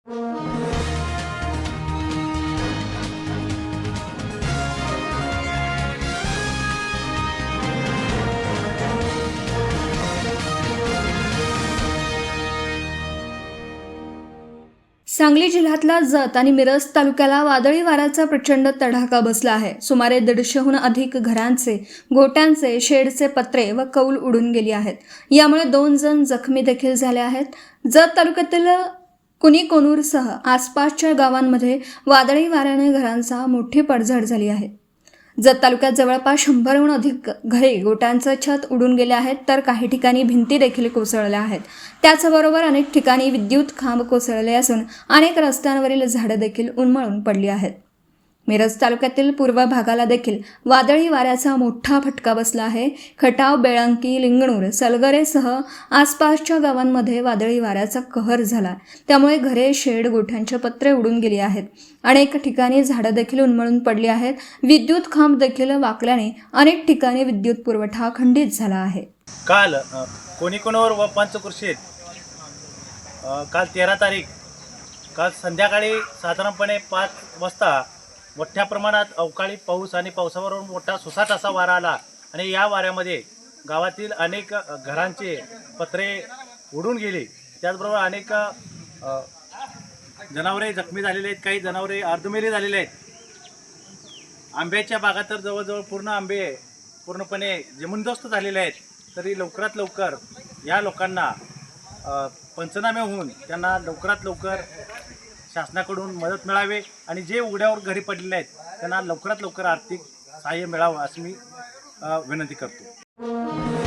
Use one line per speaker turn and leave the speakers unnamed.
सांगली जिल्ह्यातल्या जत आणि मिरज तालुक्याला वादळी वाऱ्याचा प्रचंड तडाखा बसला आहे। सुमारे 150हून अधिक घरांचे, गोट्यांचे, शेडचे पत्रे व कौल उडून गेली आहेत। यामुळे 2 जण जखमी देखील झाले आहेत। जत तालुक्यातील कुणीकोनूरसह आसपासच्या गावांमध्ये वादळी वाऱ्याने घरांचा मोठी पडझड झाली आहे। जत तालुक्यात जवळपास 100हून अधिक घरे, गोट्यांचं छत उडून गेले आहेत, तर काही ठिकाणी भिंती देखील कोसळल्या आहेत। त्याचबरोबर अनेक ठिकाणी विद्युत खांब कोसळले असून अनेक रस्त्यांवरील झाडं देखील उन्मळून पडली आहेत। मिरज तालुक्यातील पूर्व भागाला देखील वादळी वाऱ्याचा मोठा फटका बसला आहे। खटाव, बेळंकी, लिंगणूर, सलगरेसह आसपासच्या गावांमध्ये वादळी वाऱ्याचा कहर झाला। त्यामुळे घरे, शेड, गोठ्यांचे पत्रे उडून गेली आहेत। अनेक ठिकाणी झाडं देखील उन्मळून पडली आहेत। विद्युत खांब देखील वाकल्याने अनेक ठिकाणी विद्युत पुरवठा खंडित झाला आहे।
काल कोणीकोनूर व पंचकृषीत काल 13 तारीख काल संध्याकाळी साधारणपणे 5 वाजता मोठ्या प्रमाणात अवकाळी पाऊस आणि पावसावरून मोठा सुसाट असा वारा आला आणि या वाऱ्यामध्ये गावातील अनेक घरांचे पत्रे उडून गेले। त्याचबरोबर अनेक जनावरे जखमी झालेले आहेत, काही जनावरे अर्धमेली झालेले आहेत। आंब्याच्या बागा तर जवळजवळ पूर्ण आंबे पूर्णपणे जमीनदोस्त झालेले आहेत। तरी लवकरात लवकर या लोकांना पंचनामे होऊन त्यांना लवकरात लवकर शासनाकडून मदत मिळावी आणि जे उघड्यावर घरी पडलेले आहेत त्यांना लवकरात लवकर आर्थिक सहाय्य मिळावं अशी मी विनंती करतो।